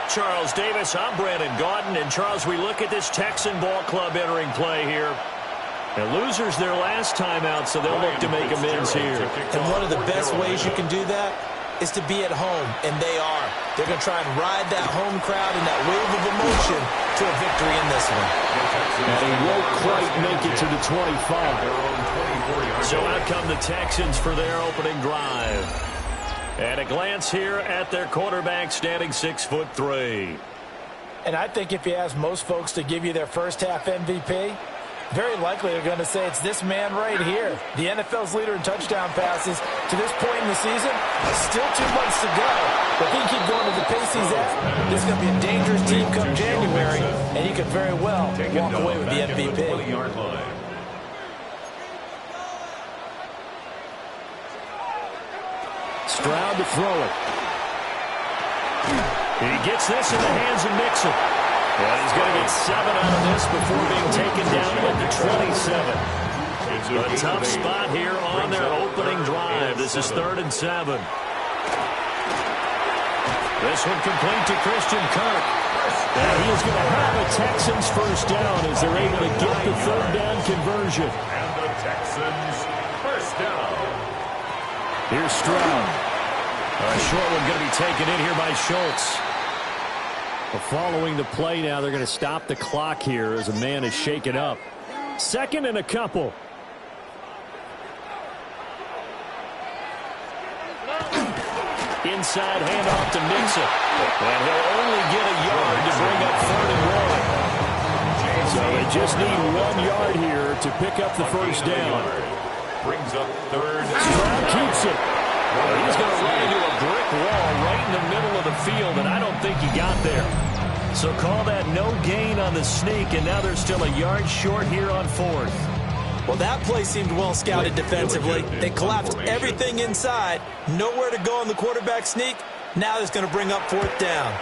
Charles Davis, I'm Brandon Gaudin. And, Charles, we look at this Texan ball club entering play here. The losers their last time out, so they'll look to make amends here. And one of the best ways you can do that is to be at home, and they are. They're going to try and ride that home crowd and that wave of emotion to a victory in this one. And they won't quite make it to the 25. So out come the Texans for their opening drive. And a glance here at their quarterback, standing 6'3". And I think if you ask most folks to give you their first half MVP, very likely they're going to say it's this man right here. The NFL's leader in touchdown passes to this point in the season. Still 2 months to go. If he can keep going at the pace he's at, this is going to be a dangerous team come January, and he could very well walk away with the MVP. Stroud to throw it. He gets this in the hands of Mixon. And he's going to get 7 out of this before being taken down at the 27. A tough spot here on their opening drive. This is 3rd and 7. This one complete to Christian Kirk. And he is going to have a Texans first down as they're able to get the 3rd down conversion. And the Texans first down. Here's Stroud. A short one going to be taken in here by Schultz. Following the play now, they're going to stop the clock here as a man is shaken up. 2nd and a couple. Inside handoff to Mixon. And he'll only get a yard to bring up 3rd and 1. So they just need 1 yard here to pick up the first down. Brings up 3rd. Stroud keeps it. He's going to run into a brick wall right in the middle of the field, and I don't think he got there. So call that no gain on the sneak, and now they're still a yard short here on 4th. Well, that play seemed well scouted defensively. They collapsed everything inside. Nowhere to go on the quarterback sneak. Now it's going to bring up 4th down.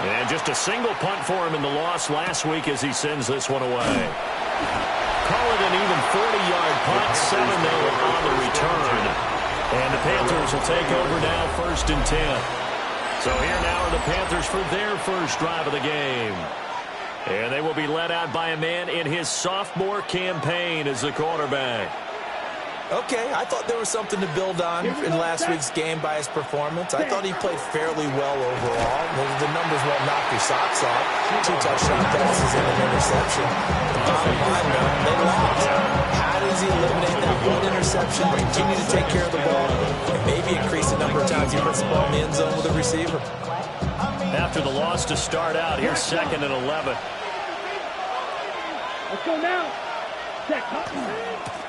And just a single punt for him in the loss last week as he sends this one away. Call it an even 40-yard punt, 7-0 on the return. And the Panthers will take over now, 1st and 10. So here now are the Panthers for their first drive of the game. And they will be led out by a man in his sophomore campaign as the quarterback. Okay, I thought there was something to build on in last week's game by his performance. I thought he played fairly well overall. The numbers won't knock your socks off. 2 touchdown passes and an interception. The bottom line, though, they lost. How does he eliminate that 1 interception, continue to take care of the ball, and maybe increase the number of times he puts the ball in the end zone with a receiver? After the loss to start out, here's 2nd and 11. Let's go now.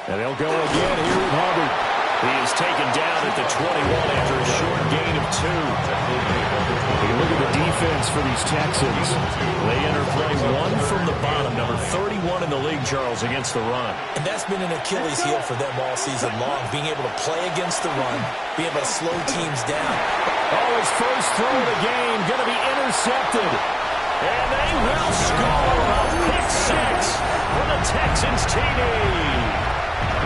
And they'll go again here with Hubbard. He is taken down at the 21 after a short gain of 2. Take a look at the defense for these Texans. They enter play 1 from the bottom, number 31 in the league, Charles, against the run. And that's been an Achilles heel for them all season long, being able to play against the run, being able to slow teams down. Oh, his first throw of the game, going to be intercepted. And they will score a pick 6 for the Texans TD.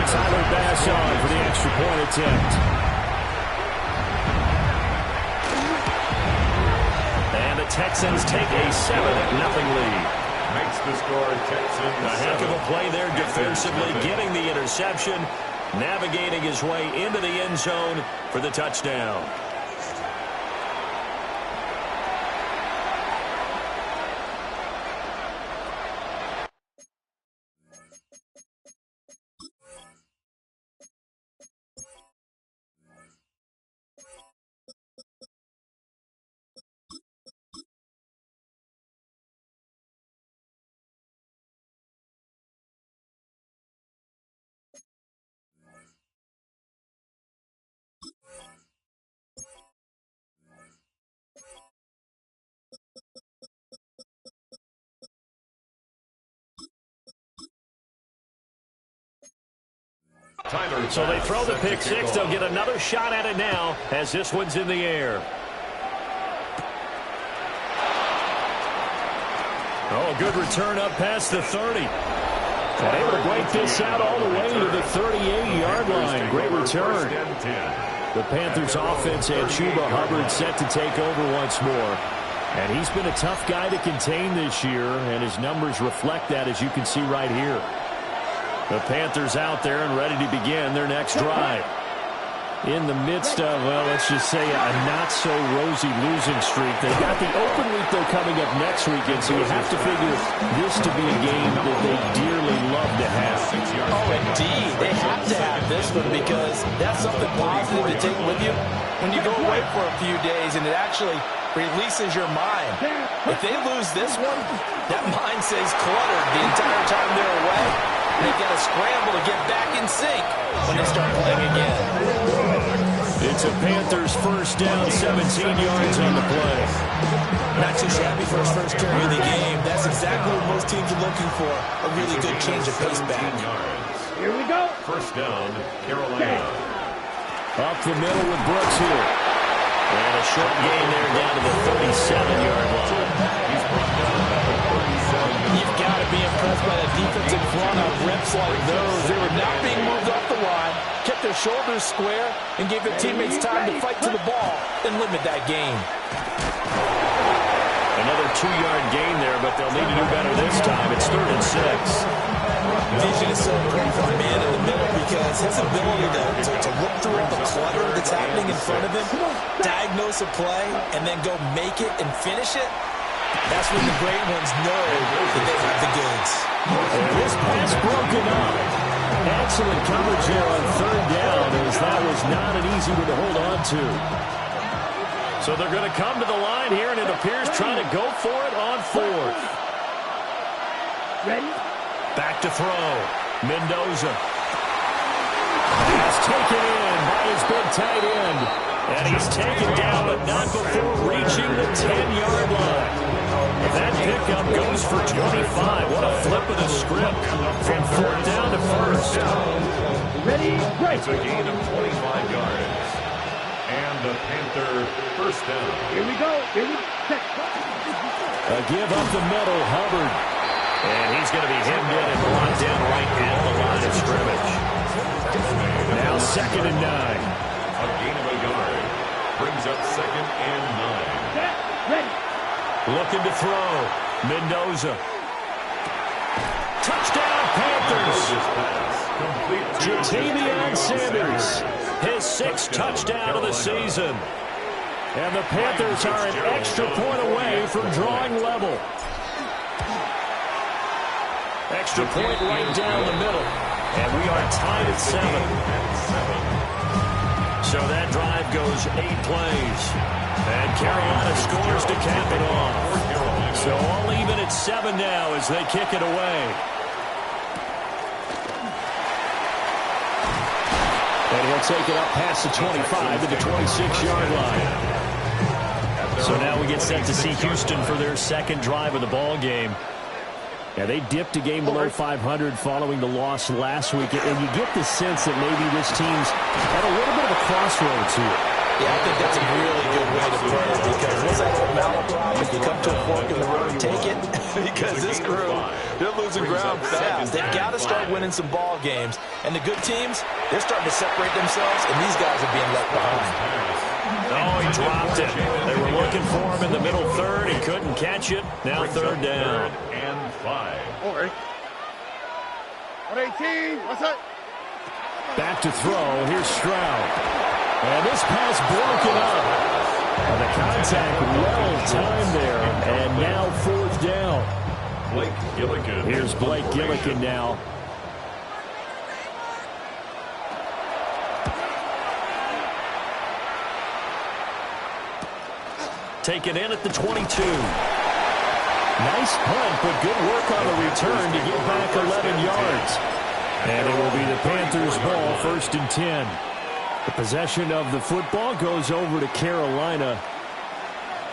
Tyler Bass on for the extra point attempt. And the Texans take a 7-0 lead. Makes the score Texans. A heck of a play there defensively, getting the interception, navigating his way into the end zone for the touchdown. So they throw the pick 6. They'll get another shot at it now as this one's in the air. Oh, a good return up past the 30. And able to break this out all the way to the 38-yard line. Great return. The Panthers offense had Chuba Hubbard set to take over once more. And he's been a tough guy to contain this year, and his numbers reflect that, as you can see right here. The Panthers out there and ready to begin their next drive. In the midst of, well, let's just say a not-so-rosy losing streak. They've got the open week, though, coming up next weekend, so you have to figure this to be a game that they dearly love to have. Oh, indeed. They have to have this one because that's something positive to take with you when you go away for a few days, and it actually releases your mind. If they lose this one, that mind stays cluttered the entire time they're away. They've got to scramble to get back in sync when they start playing again. It's a Panthers first down, 17 yards on the play. Not too shabby for his first carry of the game. That's exactly what most teams are looking for, a really good change of pace back. Here we go. First down, Carolina. Up the middle with Brooks here. And a short gain there down to the 37-yard line. He's brought down at the 37. You've got to be impressed by the defensive front on reps like those. They were not being moved off the line, kept their shoulders square, and gave their teammates time to fight to the ball and limit that gain. Another 2-yard gain there, but they'll need to do better this time. It's 3rd and 6. Vision is so important for the man in the middle because his ability to look through all the clutter that's happening in front of him, diagnose a play, and then go make it and finish it, that's when the great ones know that they have the goods. This pass broken up. Excellent coverage here on 3rd down, as that was not an easy one to hold on to. So they're going to come to the line here, and it appears trying to go for it on 4th. Ready? Back to throw. Mendoza. Pass taken in by his big tight end. And he's taken down, but not before reaching the 10-yard line. That pickup goes for 25. What a flip of the script from 4th down to 1st. Ready? Right. It's a gain of 25 yards. And the Panther first down. Here we go. Here we go. A give up the middle, Hubbard. And he's going to be hemmed in and brought down right at the line of scrimmage. Now 2nd and 9. A gain of a yard. Brings up 2nd and 9. Ready. Looking to throw. Mendoza. Touchdown, Panthers. Jatavion Sanders. His 6th touchdown of the season. And the Panthers are an extra point away from drawing level. Extra point right down the middle. And we are tied at 7. So that drive goes 8 plays. And Carolina scores to cap it off. So all even at 7 now as they kick it away. And he'll take it up past the 25 to the 26-yard line. So now we get set to see Houston for their 2nd drive of the ball game. Yeah, they dipped a game below 500 following the loss last week, and you get the sense that maybe this team's at a little bit of a crossroads here. Yeah, I think that's a really good way to put it because once that malaprop, if you come to a fork in the road, take it because this crew, they're losing ground fast. They've got to start winning some ball games, and the good teams, they're starting to separate themselves, and these guys are being left behind. Oh, he dropped it. They were looking for him in the middle 3rd. He couldn't catch it. Now 3rd down. 3rd and 5. Over. 118. What's up? Back to throw. Here's Stroud. And this pass broken up. And the contact well timed there. And now 4th down. Blake Gillikin. Here's Blake Gillikin now. Taken in at the 22. Nice punt, but good work on the return to get back 11 yards. And it will be the Panthers' ball, 1st and 10. The possession of the football goes over to Carolina.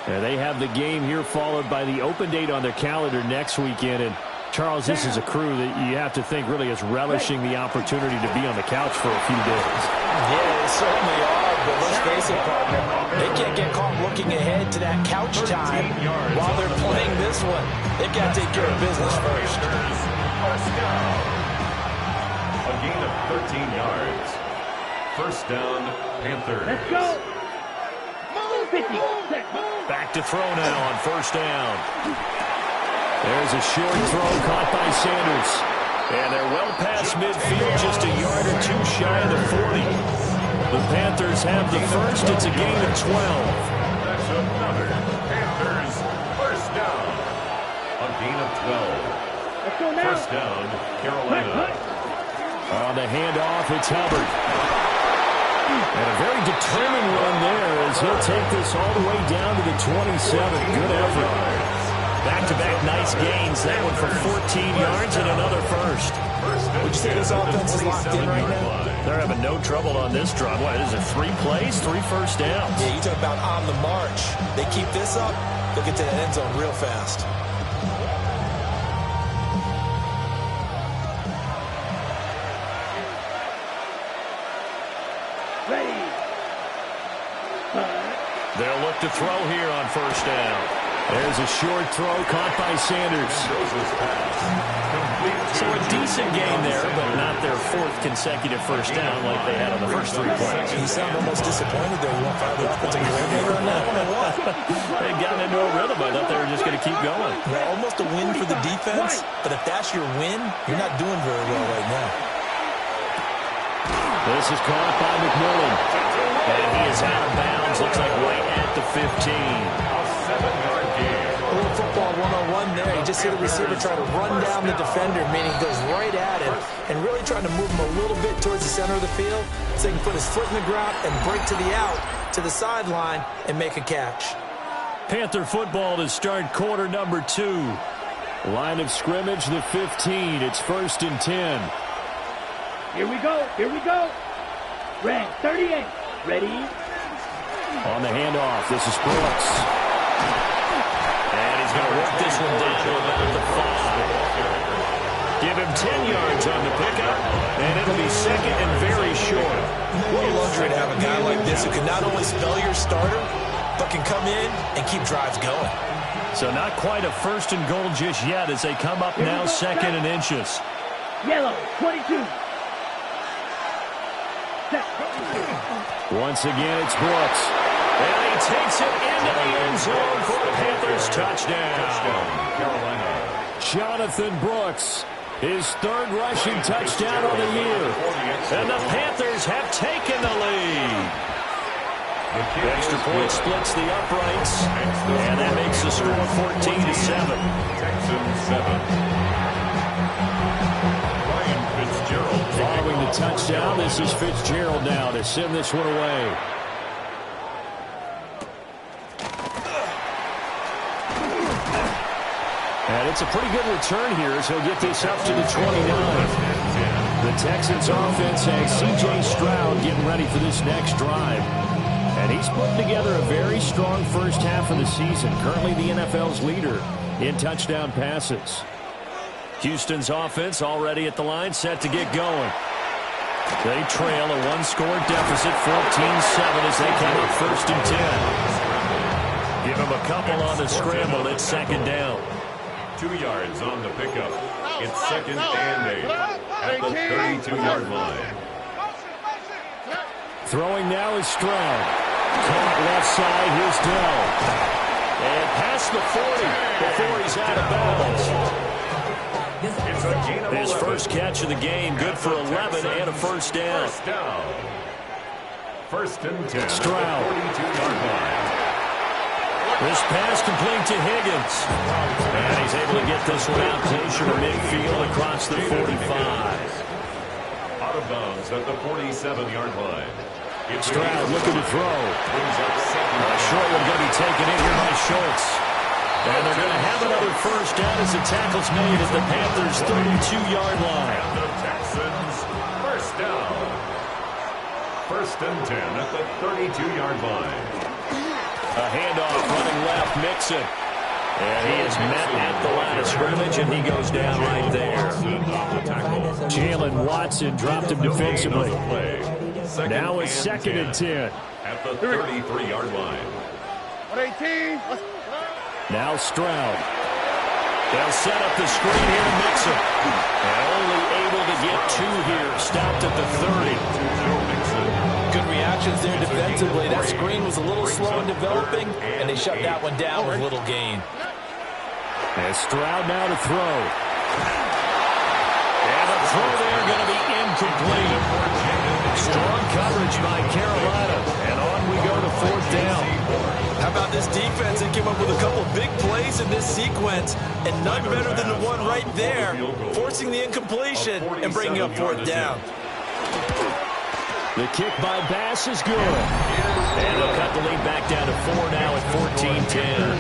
And they have the game here followed by the open date on their calendar next weekend. And Charles, this is a crew that you have to think really is relishing the opportunity to be on the couch for a few days. Yeah, they certainly are, but let's face it, partner. They can't get caught looking ahead to that couch time while they're playing this one. They've got to take care of business first. A gain of 13 yards. First down, Panthers. Let's go. Move 50. Move. Back to throw now on first down. There's a short throw caught by Sanders. And they're well past midfield, just a yard or two shy of the 40. The Panthers have the first. It's a gain of 12. That's another Panthers first down. A gain of 12. First down, Carolina. On the handoff, it's Hubbard. And a very determined run there as he'll take this all the way down to the 27. Good effort. Back-to-back nice gains. That one for 14 yards and another first. Would you say this offense is locked in right now? They're having no trouble on this drive. What is it, 3 plays, 3 first downs? Yeah, you talk about on the march. They keep this up, they'll get to that end zone real fast. Ready. They'll look to throw here on first down. There's a short throw caught by Sanders. So a decent gain there, but not their 4th consecutive first down like they had on the first 3 plays. You sound almost disappointed there. You want to fire the offensive coordinator on that one or what? They got into a rhythm. I thought they were just going to keep going. Yeah, almost a win for the defense, but if that's your win, you're not doing very well right now. This is caught by McMillan. And he is out of bounds. Looks like right at the 15. A 7-yard gain. A little football 101 there. You just see the receiver try to run down the defender, meaning he goes right at him and really trying to move him a little bit towards the center of the field so he can put his foot in the ground and break to the out, to the sideline, and make a catch. Panther football to start quarter number 2. Line of scrimmage, the 15. It's 1st and 10. Here we go. Here we go. Red 38. Ready. On the handoff, this is Brooks. And he's going to work this one down to about the 5. Give him 10 yards on the pickup, and it'll be second and very short. What a luxury to have a guy like this who can not only spell your starter, but can come in and keep drives going. So not quite a 1st and goal just yet as they come up now 2nd and inches. Yellow 22. Once again, it's Brooks. And he takes it into the end zone for the Panthers touchdown. Carolina. Jonathan Brooks, his 3rd rushing touchdown of the year. And the Panthers have taken the lead. The extra point splits the uprights, and that makes the score 14-7. Texans 7. Following the touchdown, this is Fitzgerald now to send this one away. And it's a pretty good return here as he'll get this up to the 29. The Texans offense has C.J. Stroud getting ready for this next drive. And he's putting together a very strong first half of the season. Currently the NFL's leader in touchdown passes. Houston's offense already at the line, set to get going. They trail a 1-score deficit, 14-7 as they come up 1st and 10. Give them a couple on the scramble. It's 2nd down. 2 yards on the pickup. It's 2nd and 8 at the 32-yard line. Throwing now is Stroud. Caught left side, here's Dell. And past the 40 before he's out of bounds. His first catch of the game, good for 11 and a first down. First down. 1st and 10. Stroud. 42-yard line. This pass complete to Higgins. And he's able to get this one out closer to midfield across the 45. Out of bounds at the 47-yard line. Stroud looking to throw. Brings up 2nd. Short one going to be taken in here by Schultz. And they're going to have another first down as the tackle's made at the Panthers' 32-yard line. And the Texans first down. 1st and 10 at the 32-yard line. A handoff running left, Mixon. And he is met at the line of scrimmage, and he goes down right there. Jalen Watson dropped him defensively. Now it's 2nd and 10. At the 33-yard line. 118. Now Stroud. They'll set up the screen here to Mixon. And only able to get 2 here. Stopped at the 30. Good reaction options there defensively. That screen was a little slow in developing, and they shut that one down with little gain. And Stroud now to throw. And the throw there going to be incomplete. Strong coverage by Carolina. And on we go to 4th down. How about this defense? They came up with a couple of big plays in this sequence, and none better than the one right there, forcing the incompletion and bringing up 4th down. The kick by Bass is good. And they'll cut the lead back down to 4 now at 14-10.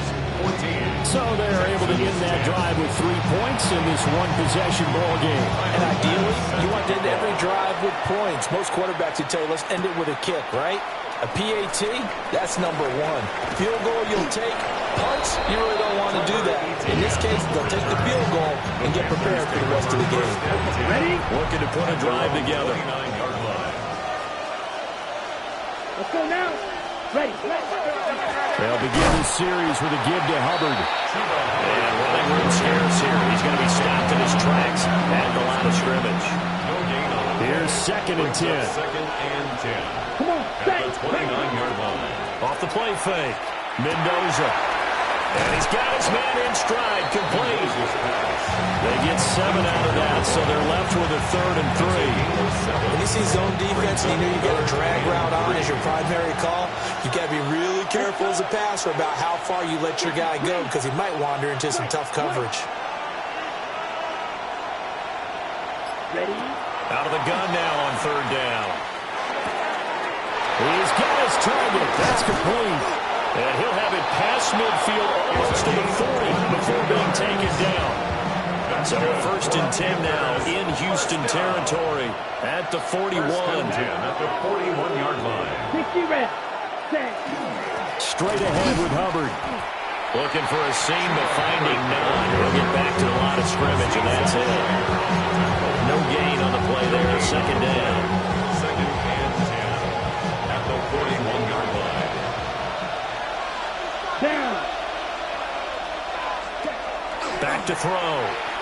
So they're able to end that drive with 3 points in this one-possession ball game. And ideally, you want to end every drive with points. Most quarterbacks would tell you, let's end it with a kick, right? A PAT, that's number 1. Field goal you'll take. Punts, you really don't want to do that. In this case, they'll take the field goal and get prepared for the rest of the game. Ready? Looking to put a drive together. Let's go now. Ready. They'll begin this series with a give to Hubbard. And running room scarce here. He's going to be stopped in his tracks at the line of scrimmage. Here's 2nd and 10. Come on, At the 29-yard line. Off the play fake. Mendoza. And he's got his man in stride, complete. They get 7 out of that, so they're left with a 3rd and 3. When you see zone defense and you know you get a drag route on as your primary call, you got to be really careful as a passer about how far you let your guy go because he might wander into some tough coverage. Ready? Out of the gun now on 3rd down. He's got his target. That's complete. And he'll have it past midfield almost to the 40 before being taken down. So 1st and 10 now in Houston territory at the 41. 1st and 10 at the 41-yard line. 60 reps. Set. Straight ahead with Hubbard. Looking for a seam, but finding none. He'll get back to the line of scrimmage, and that's it. No gain on the play there. 2nd down. 2nd and 10 at the 41-yard line. Down. Back to throw.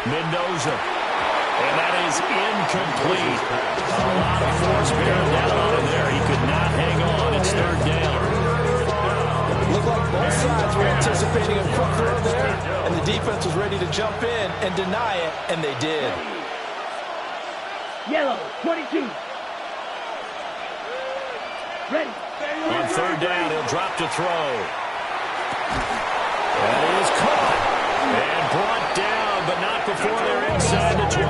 Mendoza. And that is incomplete. A lot of force bearing down on him there. He could not hang on. It's 3rd down. Looked like both sides were anticipating a quick throw there, and the defense was ready to jump in and deny it, and they did. Yellow. 22. Ready. On 3rd down, he'll drop to throw. That is caught. And brought down, but not before they're inside the 25.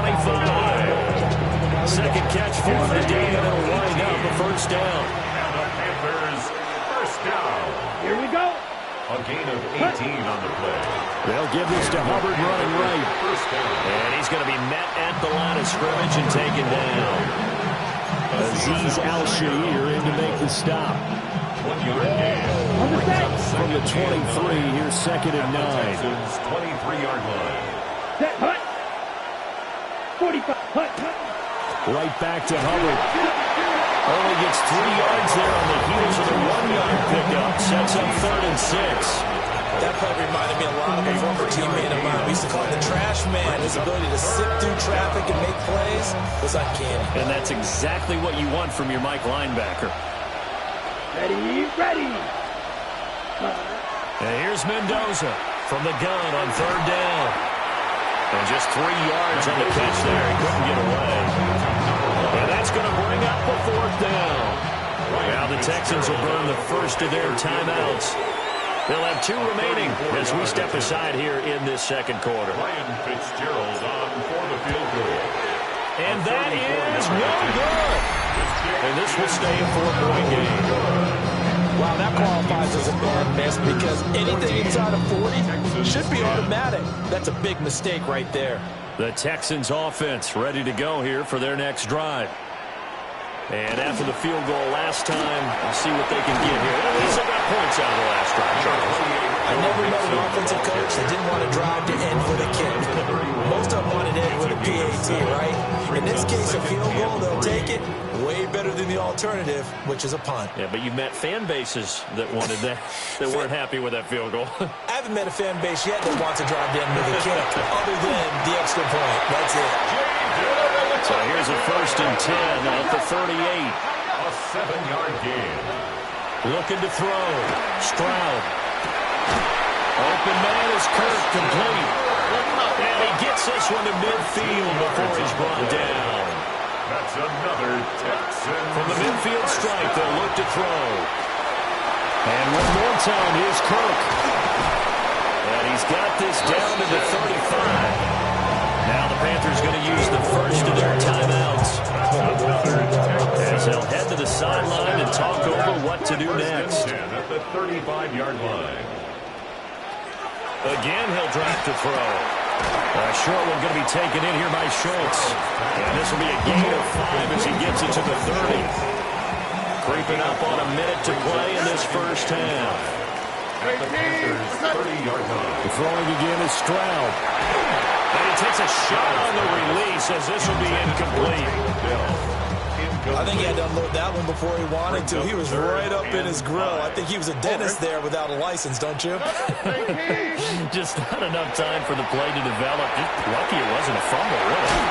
2nd catch for the day, and it'll wind up a 1st down. And the Panthers, 1st down. Here we go. A gain of 18 on the play. They'll give this to Hubbard running right. 1st down. And he's going to be met at the line of scrimmage and taken down. Aziz Al-Shahir in to make the stop. 1-yard gain. On the set. From the 23, here's 2nd and 9. Texans 23-yard line. Set. Hut. 45. Hut. Hut. Right back to Hubbard. Only gets 3 yards there on the heels of the 1-yard pickup. Sets up 3rd and 6. That play reminded me a lot of a former teammate of mine. We used to call him the trash man. His ability to sift through traffic and make plays was uncanny. And that's exactly what you want from your Mike linebacker. Ready. Ready. And here's Mendoza from the gun on 3rd down. And just 3 yards on the catch there. He couldn't get away. And that's going to bring up the 4th down. Now the Texans will burn the first of their timeouts. They'll have 2 remaining as we step aside here in this 2nd quarter. Ryan Fitzgerald on for the field goal. And that is no good. And this will stay a 4-point game. Wow, that qualifies as a bad miss because anything inside of 40 should be automatic. That's a big mistake right there. The Texans offense ready to go here for their next drive. And after the field goal last time, we'll see what they can get here. At least they got points out of the last drive. I never met an offensive coach that didn't want to drive to end with a kick. Most of them wanted to end with a PAT, right? In this case, a field goal, they'll take it. Way better than the alternative, which is a punt. Yeah, but you've met fan bases that wanted that, that weren't happy with that field goal. I haven't met a fan base yet that wants to drive to end with a kick, other than the extra point. That's it. So here's a 1st and 10 at the 38. A 7-yard gain. Looking to throw. Stroud. Open man is Kirk, complete. And he gets this one to midfield before he's brought down. That's another Texan. From the midfield stripe, they'll look to throw. And one more time, here's Kirk. And he's got this down to the 35. Now the Panthers going to use the first of their timeouts. As they'll head to the sideline and talk over what to do next. At the 35-yard line. Again, he'll drop to throw. Short one going to be taken in here by Schultz. And this will be a gain of 5 as he gets it to the 30. Creeping up on a minute to play in this first half. At the Panthers' 30-yard line. The throwing again is Stroud. And he takes a shot on the release as this will be incomplete. I think he had to unload that one before he wanted to. He was right up in his grill. I think he was a dentist there without a license, don't you? Just not enough time for the play to develop. Just lucky it wasn't a fumble, really.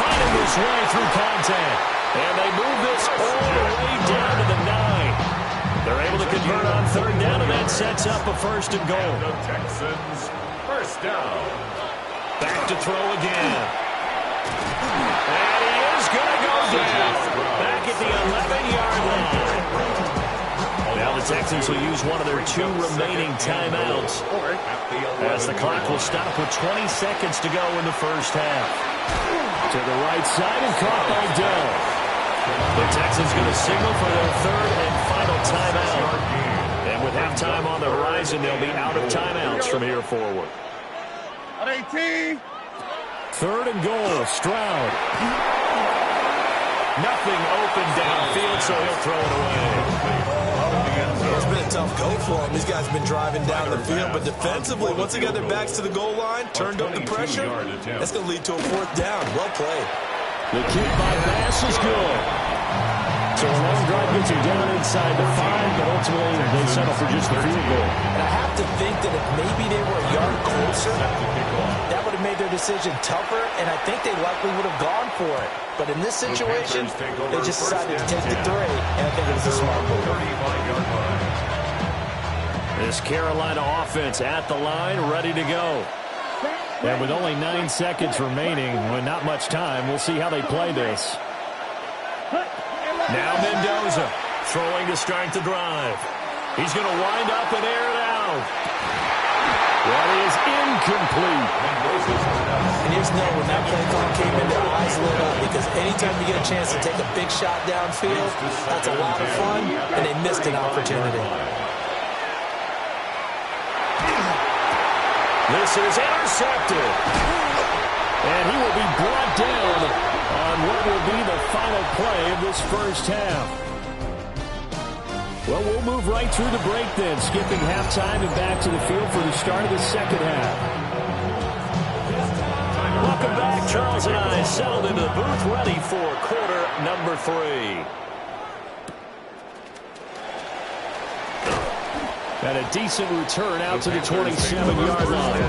Finding his way through contact. And they move this all the way down to the 9. They're able to convert on third down, and that sets up a first and goal. The Texans, first down. Back to throw again. And he is going to go down. Back at the 11-yard line. Now the Texans will use one of their 2 remaining timeouts, as the clock will stop with 20 seconds to go in the first half. To the right side and caught by Dell. The Texans going to signal for their 3rd and final timeout. And with halftime on the horizon, they'll be out of timeouts from here forward. On 18. 3rd and goal, Stroud. Nothing open downfield, so he'll throw it away. It's been a tough go for him. These guys have been driving down the field, but defensively, once they got their backs to the goal line, turned up the pressure, that's going to lead to a 4th down. Well played. The kick by Bass is good. So a long drive gets him down inside the 5, but ultimately they settle for just the field goal. And I have to think that if maybe they were a yard closer, that would have made their decision tougher, and I think they likely would have gone for it. But in this situation, they just decided to take the 3, and I think it was a smart move. This Carolina offense at the line, ready to go. And with only 9 seconds remaining, with not much time, we'll see how they play this. Now Mendoza throwing to start the drive. He's going to wind up and air it out. That is incomplete. And here's no when that play call came in, their eyes lit up, because anytime you get a chance to take a big shot downfield, that's a lot of fun, and they missed an opportunity. This is intercepted. And he will be brought down on what will be the final play of this first half. Well, we'll move right through the break then, skipping halftime and back to the field for the start of the second half. Welcome back. Charles and I settled into the booth, ready for quarter number 3. And a decent return out to the 27-yard line.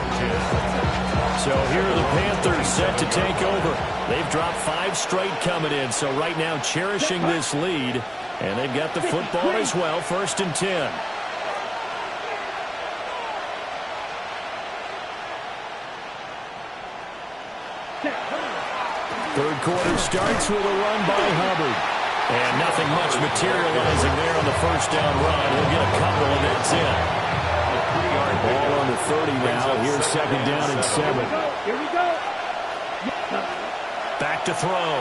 So here are the Panthers set to take over. They've dropped 5 straight coming in, so right now cherishing this lead. And they've got the football as well, 1st and 10. Third quarter starts with a run by Hubbard. And nothing much materializing there on the first down run. He'll get a couple, and that's it. Ball on the 30 now. Here's 2nd down and 7. Here we go. Back to throw.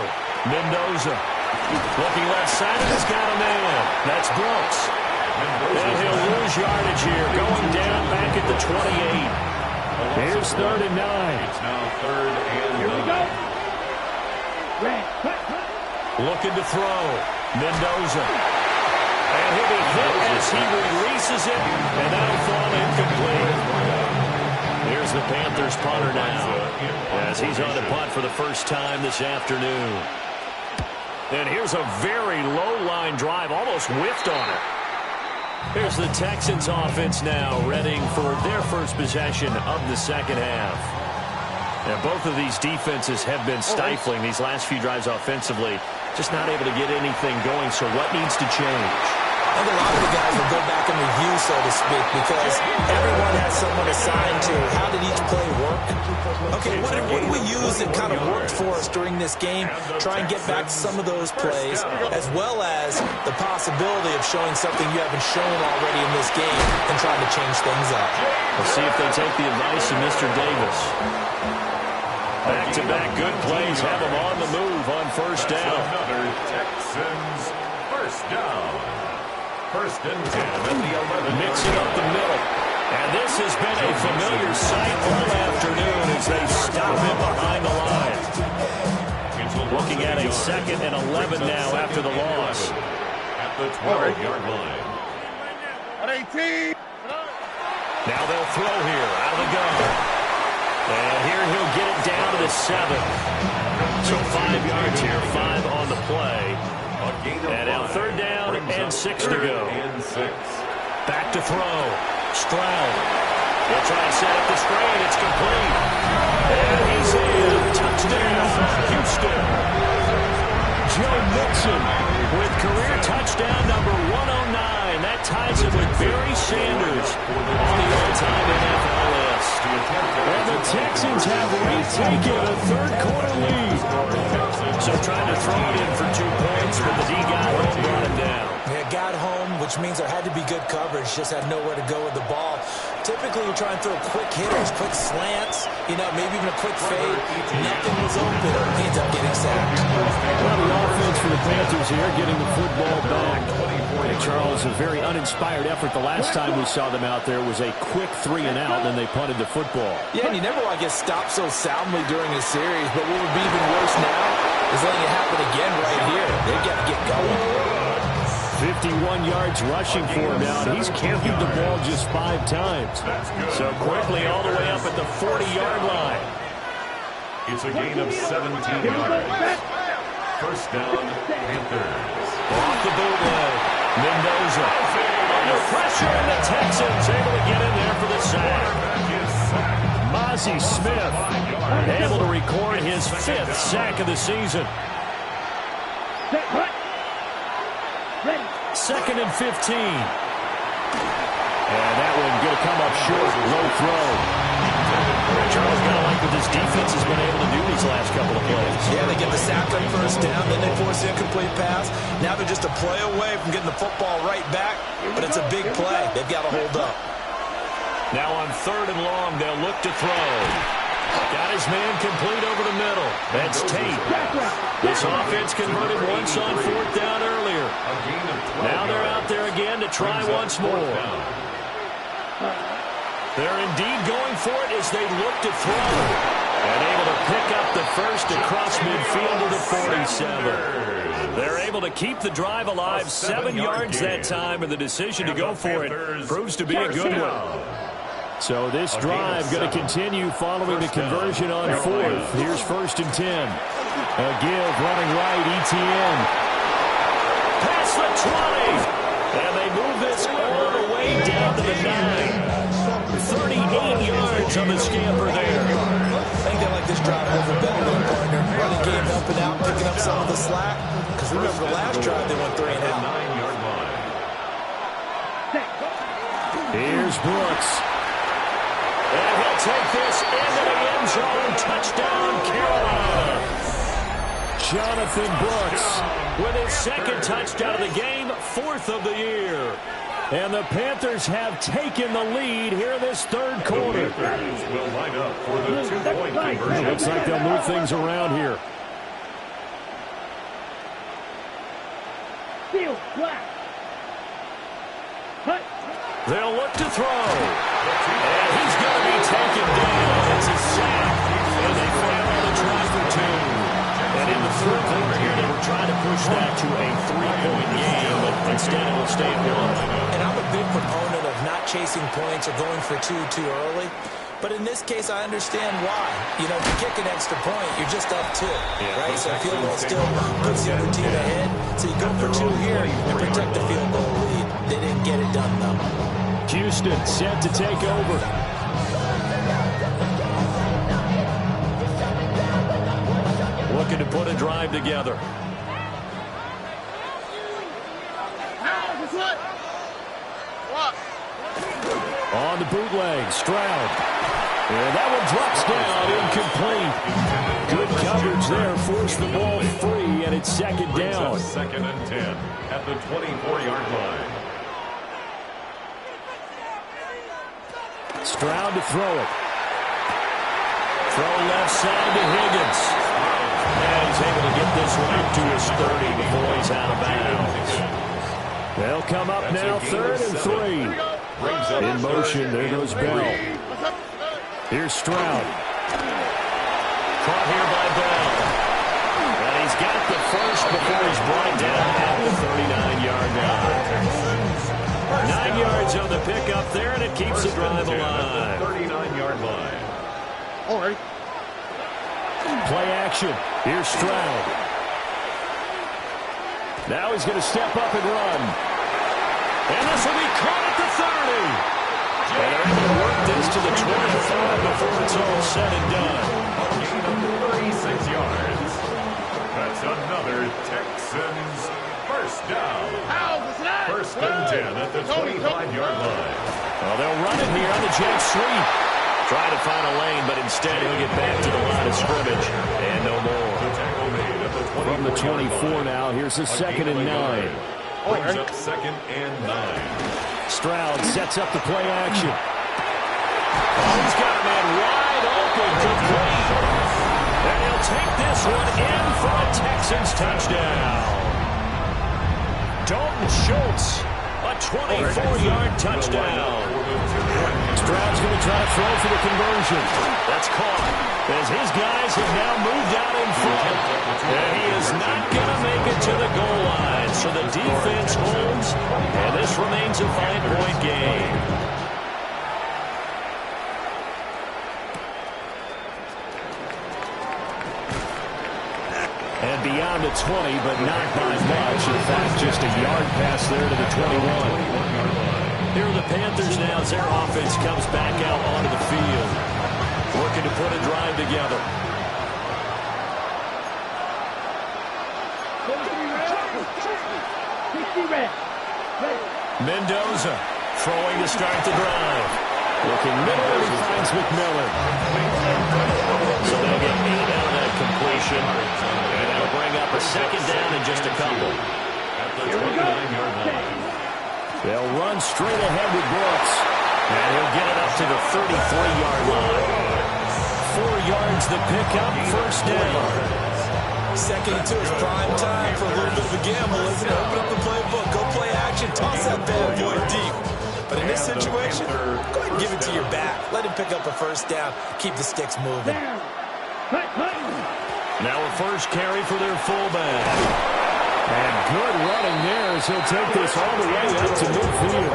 Mendoza. Looking left side, and he's got a man. That's Brooks. And he'll lose yardage here. Going down back at the 28. Here's 3rd and 9. It's now 3rd and 9. Here we go. Red. Looking to throw. Mendoza. And he'll be hit as he releases it, and that'll fall incomplete. Here's the Panthers punter now, as he's on the punt for the first time this afternoon. And here's a very low-line drive, almost whiffed on it. Here's the Texans offense now, readying for their first possession of the second half. Now, both of these defenses have been stifling these last few drives offensively. Just not able to get anything going, so what needs to change? I think a lot of the guys will go back and review, so to speak, because everyone has someone assigned to how did each play work. Okay, what did we use that kind of worked for us during this game? Try and get back to some of those plays, as well as the possibility of showing something you haven't shown already in this game and trying to change things up. We'll see if they take the advice of Mr. Davis. Back-to-back good plays have them on the move on first down. Another Texans first down. First and 10 at the 11. Mixing up the middle. And this has been a familiar sight all afternoon as they stop him behind the line. Looking at a 2nd and 11 now after the loss. At the 12-yard line. Now they'll throw here out of the gun. And here he'll get it down to the 7. So 5 yards here, 5 on the play. And now 3rd down and 6 to go. Back to throw. Stroud. He'll try to set up the screen. It's complete. And he's in. Touchdown, Houston. Joe Mixon with career touchdown number 109. That ties him with Barry Sanders on the all-time NFL list. And the Texans have retaken a 3rd-quarter lead. So trying to throw it in for 2 points, but the D got home, brought him down. Yeah, got home, which means there had to be good coverage. Just had nowhere to go with the ball. Typically, you try and throw quick hitters, quick slants, maybe even a quick fade. Nothing was open. He ends up getting sacked. Well, the offense for the Panthers here, getting the football back. And Charles, a very uninspired effort. The last time we saw them out there was a quick 3 and out, and then they punted the football. Yeah, and you never want to get stopped so soundly during a series, but what would be even worse now is letting it happen again right here. They've got to get going. 51 yards rushing for him now, and he's carried the ball just 5 times. So quickly all the way up at the 40-yard line. It's a gain of 17 yards. First down, Panthers. Off the bootleg. Mendoza. Under pressure, and the Texans able to get in there for the sack. Mozzie Smith able to record his 5th sack of the season. 2nd and 15. And that one going to come up short. Low throw. Charles got to like what this defense has been able to do these last couple of plays. Yeah, they get the sack on first down, then they force the incomplete pass. Now they're just a play away from getting the football right back, but it's a big play. They've got to hold up. Now on 3rd and long, they'll look to throw. Got his man complete over the middle. That's Tate. This offense converted once on 4th down earlier. Now they're out there again to try once more. They're indeed going for it as they look to throw. And able to pick up the first across midfield to the 47. They're able to keep the drive alive. 7 yards that time, and the decision to go for it proves to be a good one. So this drive going to continue following the conversion on 4th. Here's 1st and 10. A give running right, Etienne. Past the 20. And they move this all the way down to the 9. 38 yards on the scamper there. I think they like this drive over better than partner. Running game helping out, picking up some of the slack. Because remember, the last drive they went 3 and out. 9-yard line. Here's Brooks. And he'll take this into the end zone. Touchdown, Carolina. Jonathan Brooks with his 2nd touchdown of the game, 4th of the year. And the Panthers have taken the lead here in this 3rd quarter. The Panthers will line up for the 2-point conversion. Looks like they'll move things around here. Field flat. Cut. They'll look to throw. And he's going to be taken down. It's a sack. And they fail on the try for 2. And in the 3rd quarter here, they were trying to push that to a 3-point game, but instead it will stay at 1. And I'm a big proponent of not chasing points or going for 2 too early. But in this case, I understand why. If you kick an extra point, you're just up 2, right? So a field goal still puts the other team ahead. So you go for 2 here and protect the field goal lead. They didn't get it done, though. Houston set to take over. Looking to put a drive together. bootleg. Stroud. And that one drops down, incomplete. Good coverage there, forced the ball free, and it's second down. Second and 10 at the 24-yard line. Stroud to throw it. Throw left side to Higgins. And he's able to get this one up to his 30 before he's out of bounds. They'll come up now, 3rd and 3. In motion, there goes Bell. Here's Stroud. Caught here by Bell. And he's got the first before he's brought down at the 39-yard line. 9 yards on the pickup there, and it keeps the drive alive. 39-yard line. All right. Play action. Here's Stroud. Now he's going to step up and run. And this will be caught at the 30. And they're able to work this to the 25 before it's all said and done. A gain of 36 yards. That's another Texans first down. First and 10 at the 25-yard line. Well, they'll run it here on the jet sweep. Try to find a lane, but instead he'll get back to the line of scrimmage. And no more. The tackle made at the 24. From the 24 now, here's a 2nd and 9. Brings up 2nd and 9. Stroud sets up the play action. Oh, he's got a man wide open, complete. And he'll take this one in for a Texans touchdown. Dalton Schultz, a 24-yard touchdown. Stroud's going to try to throw for the conversion. That's caught as his guys have now moved out in front. And he is not going to make it to the goal line. So the defense holds, and this remains a 5-point game. And beyond the 20, but not by much. In fact, just a yard pass there to the 21. Here are the Panthers now as their offense comes back out onto the field. Working to put a drive together. Mendoza throwing to start the drive. Looking middle, and he finds McMillan. So they'll get 8 out of that completion. And that'll bring up a 2nd down in just a couple. At the 29-yard line. They'll run straight ahead with Brooks. And he'll get it up to the 33-yard line. 4 yards the pickup, first down. 2nd and 2 is prime time for a little bit of a gamble, isn't it? Open up the playbook, go play action, toss that bad boy deep. But in this situation, go ahead and give it to your back. Let him pick up a first down, keep the sticks moving. Now a first carry for their fullback. And good running there as he'll take this all the way up to midfield.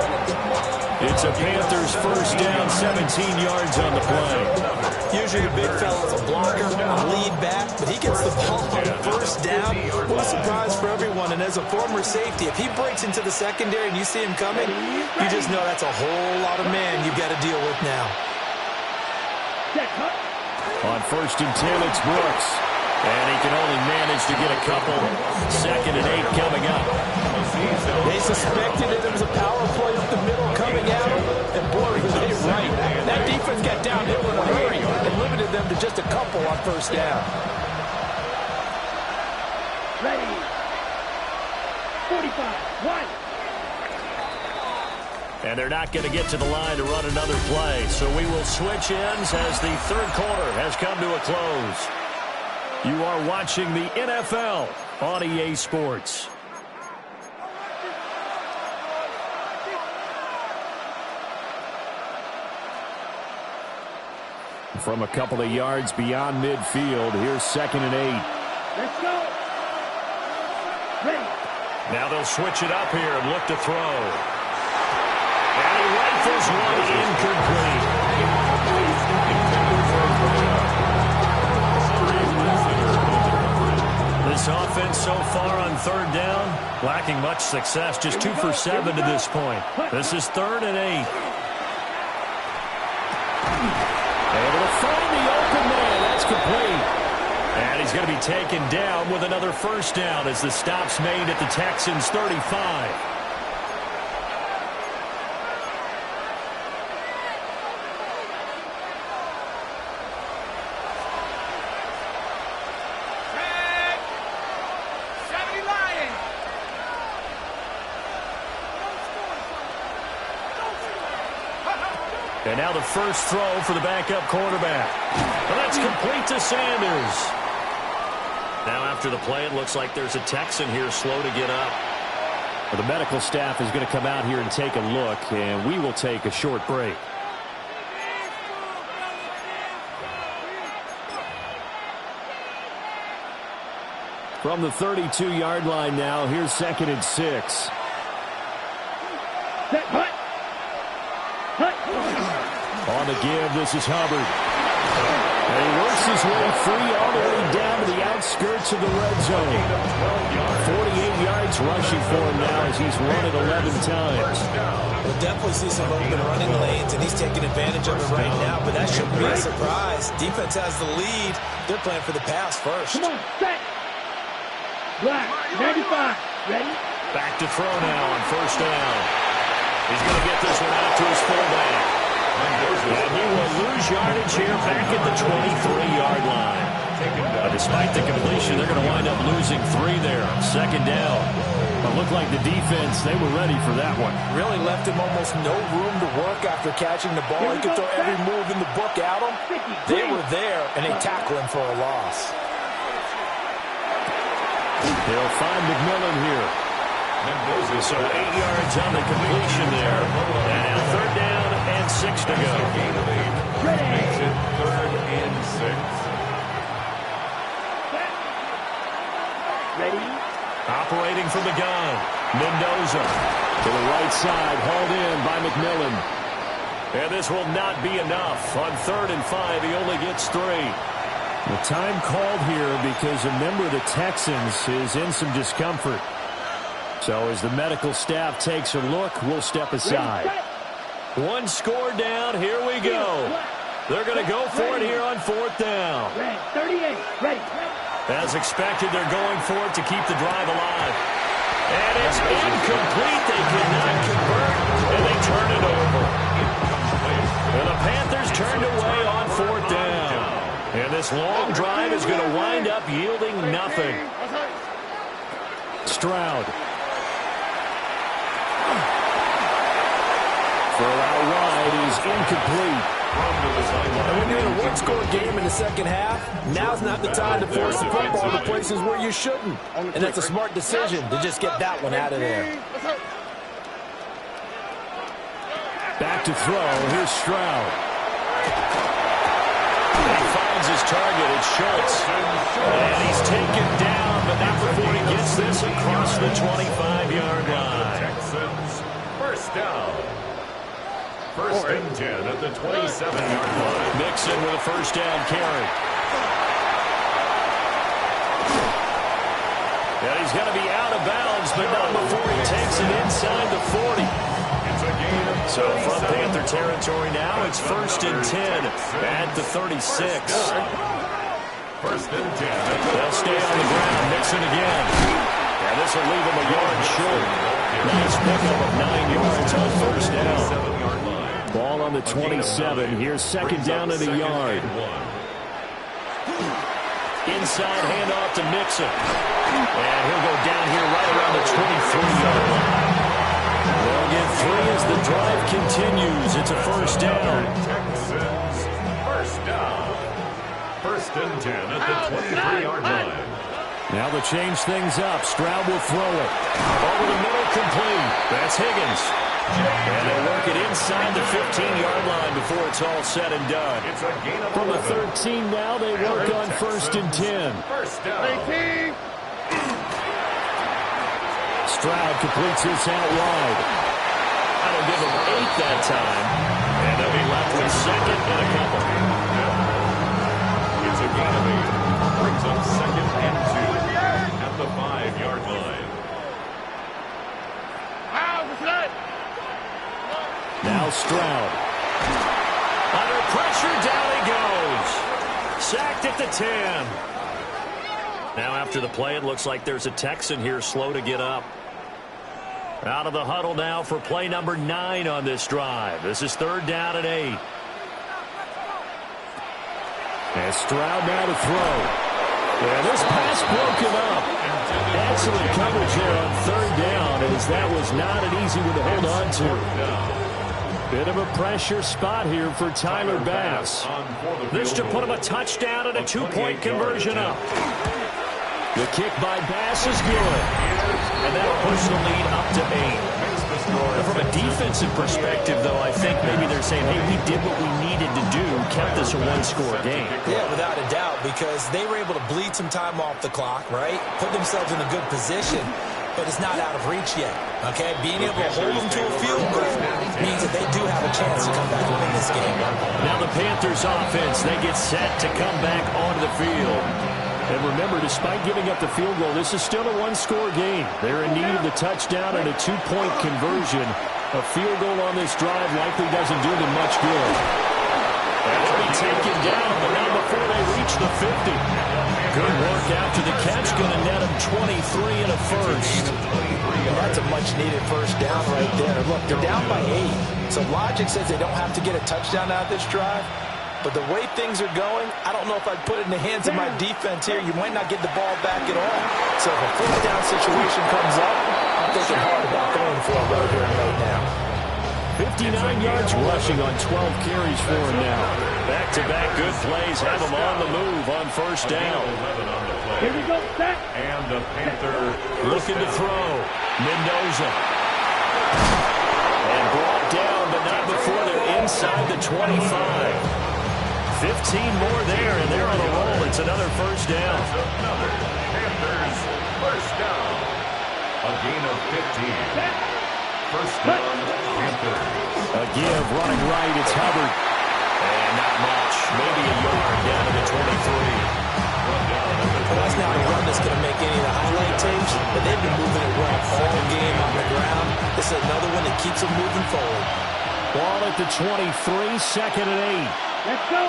It's a Panthers first down, 17 yards on the play. Usually the big fella's a blocker, a lead back, but he gets the ball on first down. What a surprise for everyone. And as a former safety, if he breaks into the secondary and you see him coming, you just know that's a whole lot of man you've got to deal with now. On first and 10, it's Brooks. And he can only manage to get a couple. 2nd and 8 coming up. They suspected that there was a power play up the middle coming at him, and boy, was they right. That defense got downhill in a hurry and limited them to just a couple on first down. Ready. 45. 1. And they're not going to get to the line to run another play. So we will switch ends as the 3rd quarter has come to a close. You are watching the NFL on EA Sports. From a couple of yards beyond midfield, here's 2nd and 8. Let's go. Ready. Now they'll switch it up here and look to throw. And he rifles one incomplete. This offense so far on 3rd down, lacking much success, just 2 for 7 to this point. This is 3rd and 8. Able to find the open man. That's complete. And he's going to be taken down with another first down as the stop's made at the Texans' 35. And now the first throw for the backup quarterback. And that's complete to Sanders. Now after the play, it looks like there's a Texan here slow to get up. Well, the medical staff is going to come out here and take a look, and we will take a short break. From the 32-yard line now, here's 2nd and 6. On the give, this is Hubbard. And he works his way free all the way down to the outskirts of the red zone. 48 yards rushing for him now as he's run it 11 times. We'll definitely see some open running lanes, and he's taking advantage of it right now, but that shouldn't be a surprise. Defense has the lead. They're playing for the pass first. Come on, set. Black, 95. Ready? Back to throw now on first down. He's going to get this one out to his fullback. And he will lose yardage here back at the 23-yard line. Despite the completion, they're going to wind up losing 3 there. 2nd down. But looked like the defense, they were ready for that one. Really left him almost no room to work after catching the ball. He could throw every move in the book at him. They were there, and they tackle him for a loss. They'll find McMillan here. So 8 yards on the completion there. And now 3rd down and 6 to go. Makes it 3rd and 6. Ready? Operating from the gun. Mendoza. To the right side, hauled in by McMillan. And this will not be enough. On 3rd and 5, he only gets 3. The time called here because a member of the Texans is in some discomfort. So as the medical staff takes a look, we'll step aside. 1 score down. Here we go. They're going to go for it here on 4th down. 38. Ready. As expected, they're going for it to keep the drive alive. And it's incomplete. They cannot convert, and they turn it over. And the Panthers turned away on 4th down. And this long drive is going to wind up yielding nothing. Stroud. Throw out wide is incomplete. And when you're in a one-score game in the second half, now's not the time to force the football to places where you shouldn't. And that's a smart decision to just get that one out of there. Back to throw. Here's Stroud. He finds his target. It's Schultz. And he's taken down, but not before he gets this across the 25-yard line. Texans, first down. 1st and 10 at the 27-yard line. Mixon with a first down carry. And he's going to be out of bounds, but not before he takes it inside the 40. It's a gain of So from Panther territory now, it's 1st and 10 at the 36. 1st and 10 at the They'll stay on the ground. Mixon again. And this will leave him a yard short. Nice pickup of 9 yards on first down. 7-yard line. Ball on the 27. Here's 2nd down and a yard. Inside handoff to Mixon. And he'll go down here right around the 23-yard line. They'll get 3 as the drive continues. It's a first down. Texans, first down. 1st and 10 at the 23-yard line. Now they'll change things up. Stroud will throw it. Over the middle, complete. That's Higgins. And they'll work it inside the 15-yard line before it's all said and done. It's a gain of From the 11. 13 now, they work on 1st and 10. First down. Stroud completes this out wide. That'll give them 8 that time. And they'll be left with 2nd and a couple. It's a gain of 8. Brings up 2nd and 2 at the 5-yard line. Now Stroud. Under pressure, down he goes. Sacked at the 10. Now after the play, it looks like there's a Texan here slow to get up. Out of the huddle now for play number 9 on this drive. This is 3rd down and 8. And Stroud now to throw. And this pass broken up. Excellent coverage here on 3rd down, as that was not an easy one to hold on to. Bit of a pressure spot here for Tyler Bass. This to put him a touchdown and a 2-point conversion up. The kick by Bass is good. And that'll push the lead up to 8. From a defensive perspective, though, I think maybe they're saying, hey, we did what we needed to do, kept this a one-score game. Yeah, without a doubt, because they were able to bleed some time off the clock, right? Put themselves in a good position, but it's not out of reach yet, okay? Being able to hold them to a field goal means that they do have a chance to come back and win this game. Now the Panthers offense, they get set to come back onto the field. And remember, despite giving up the field goal, this is still a one-score game. They're in need of the touchdown and a 2-point conversion. A field goal on this drive likely doesn't do them much good. That'll be taken down, but not before they reach the 50. Good work after the catch. Going to net them 23 and a first. And that's a much-needed first down right there. Look, they're down by 8. So logic says they don't have to get a touchdown out of this drive. But the way things are going, I don't know if I'd put it in the hands of my defense here. You might not get the ball back at all. So if a fourth down situation comes up, I'm thinking hard about going for it right here and right now. 59 yards rushing on 12 carries for him now. Back-to-back good plays have him on the move on first down. Here we go, set. And the Panther Looking to throw. Mendoza. And brought down, but not before they're inside the 25. 15 more there, and they're on a roll. It's another first down. another Panthers first down. A gain of 15. First down, Panthers. A give, running right, it's Hubbard. And not much. Maybe a yard down to the 23. Well, that's not a run that's going to make any of the highlight tapes, but they've been moving it well all game on the ground. This is another one that keeps them moving forward. Ball at the 23, second and 8. Let's go.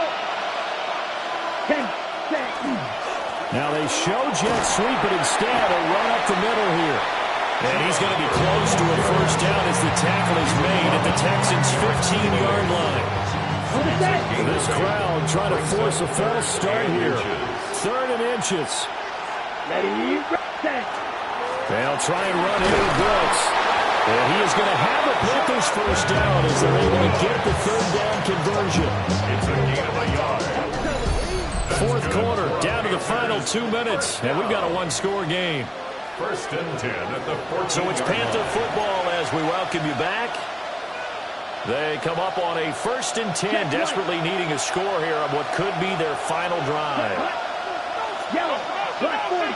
10, 6. Now they show jet sweep, but instead a run up the middle here. And he's going to be close to a first down as the tackle is made at the Texans' 15-yard line. This crowd trying to force a false start here. 3rd and inches. Ready, set. They'll try and run into the blitz. And he is going to have a Panthers first down as they're able to get the 3rd down conversion. It's a gain of a yard. 4th quarter, down to the final 2 minutes, and we've got a one-score game. First and 10 at the 14. So it's Panther football as we welcome you back. They come up on a 1st and 10, desperately needing a score here on what could be their final drive. Yellow, black 40.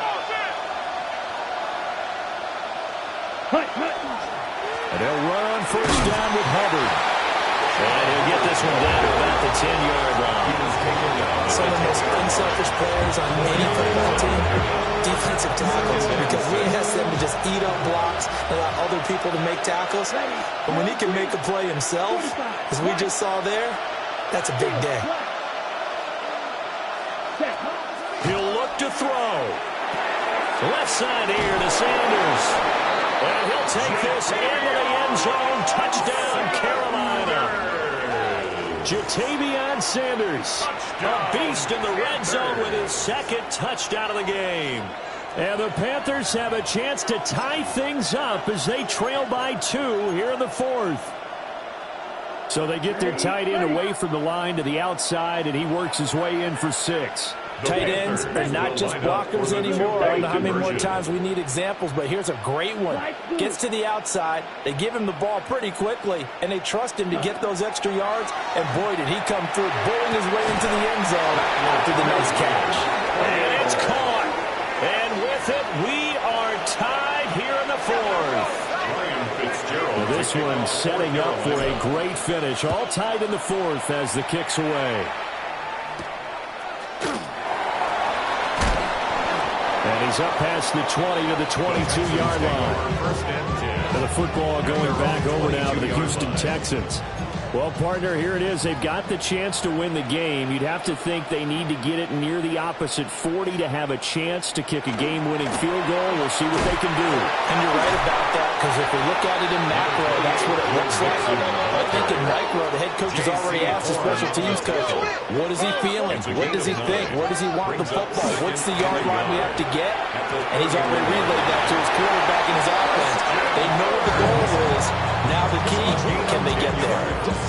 And they'll run on first down with Hubbard. And he'll get this one down to about the 10-yard line. Some of the most unselfish players on any football team, defensive tackles, because we ask them to just eat up blocks and allow other people to make tackles. But when he can make a play himself, as we just saw there, that's a big day. He'll look to throw. Left side here to Sanders. And he'll take this into the end zone. Touchdown, Carolina. Jatavion Sanders, a beast in the red zone with his 2nd touchdown of the game. And the Panthers have a chance to tie things up as they trail by 2 here in the 4th. So they get their tight end away from the line to the outside, and he works his way in for 6. Tight ends are not just blockers anymore. I don't know how many more times we need examples, but here's a great one. Gets to the outside. They give him the ball pretty quickly, and they trust him to get those extra yards. And boy, did he come through, bowling his way into the end zone after the nice catch. And it's caught. And with it, we are tied here in the 4th. Well, this one setting up for a great finish. All tied in the 4th as the kick's away. And he's up past the 20 to the 22-yard line. And the football going back over now to the Houston Texans. Well, partner, here it is. They've got the chance to win the game. You'd have to think they need to get it near the opposite 40 to have a chance to kick a game-winning field goal. We'll see what they can do. And you're right about that, because if we look at it in macro, that's what it looks like. I think in micro, the head coach has already asked the special teams coach, what is he feeling? What does he think? Where does he want the football? What's the yard line we have to get? And he's already relayed that to his quarterback and his offense. They know what the goal is. Now the key, can they get there?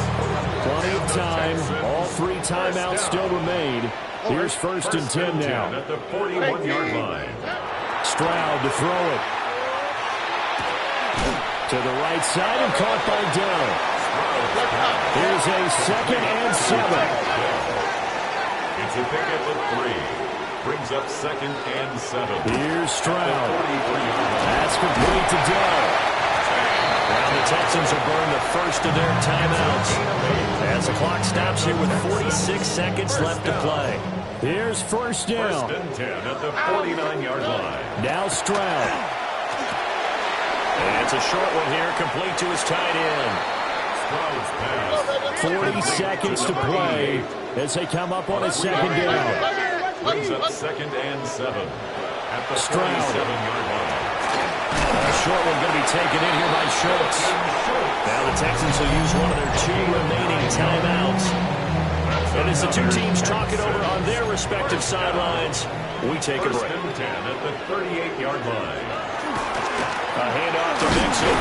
plenty of time. All 3 timeouts still remain. Here's first and 10 now. At the 41-yard line. Stroud to throw it. To the right side and caught by Dell. Here's a 2nd and 7. It's a pickup of 3. Brings up 2nd and 7. Here's Stroud. That's complete to Dell. Now the Texans will burn the first of their timeouts as the clock stops here with 46 seconds left to play. Here's first down. First and 10 at the 49-yard line. Now Stroud. And it's a short one here, complete to his tight end. Stroud's pass. 40 seconds to play as they come up on a 2nd down. Brings up 2nd and 7 at the Stroud. 47-yard line. A short one going to be taken in here by Schultz. Now the Texans will use one of their 2 remaining timeouts. And as the 2 teams talk it over on their respective sidelines, we take a break. First and 10 at the 38-yard line. A handoff to Mixon.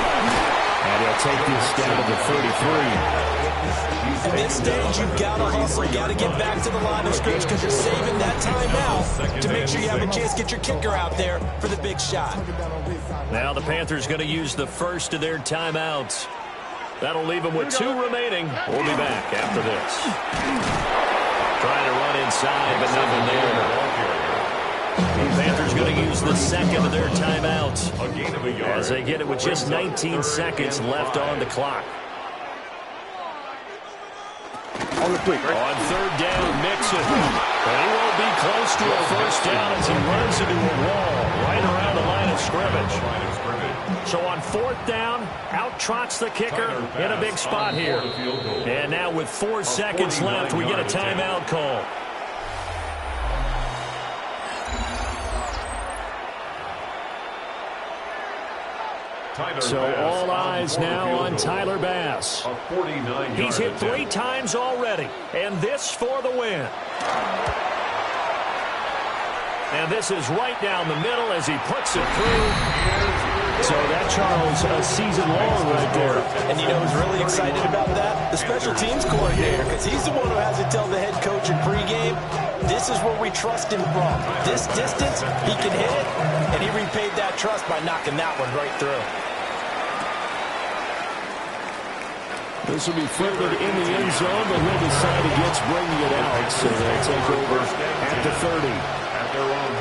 And he'll take this down to the 33. At this stage, you've got to hustle. You've got to get back to the line of scrimmage because you're saving that timeout to make sure you have a chance to get your kicker out there for the big shot. Now the Panthers going to use the first of their timeouts. That'll leave them with 2 remaining. We'll be back after this. Trying to run inside, but nothing there. The Panthers going to use the 2nd of their timeouts A gain of a yard. as they get it with just 19 seconds left on the clock. On the quick, right? On 3rd down, Mixon. But he won't be close to a first down as he runs into a wall right around the line of scrimmage. So on 4th down, out trots the kicker in a big spot here. And now with 4 seconds left, we get a timeout call. So all eyes now on Tyler Bass. He's hit 3 times already, and this for the win. And this is right down the middle as he puts it through. So that, Charles, a season long right there. And you know who's really excited about that? The special teams coordinator, because he's the one who has to tell the head coach in pregame, this is where we trust him from. This distance, he can hit it, and he repaid that trust by knocking that one right through. This will be flipped in the end zone, but he'll decide against bringing it out. So they'll take over at the 30.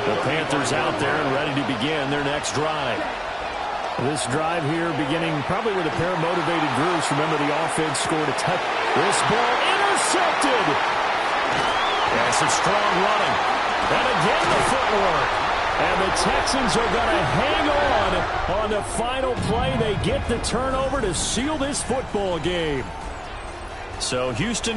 The Panthers out there and ready to begin their next drive. This drive here beginning probably with a pair of motivated groups. Remember, the offense scored a touch. This ball intercepted. Yes, it's strong running. And again the footwork. And the Texans are going to hang on the final play. They get the turnover to seal this football game. So Houston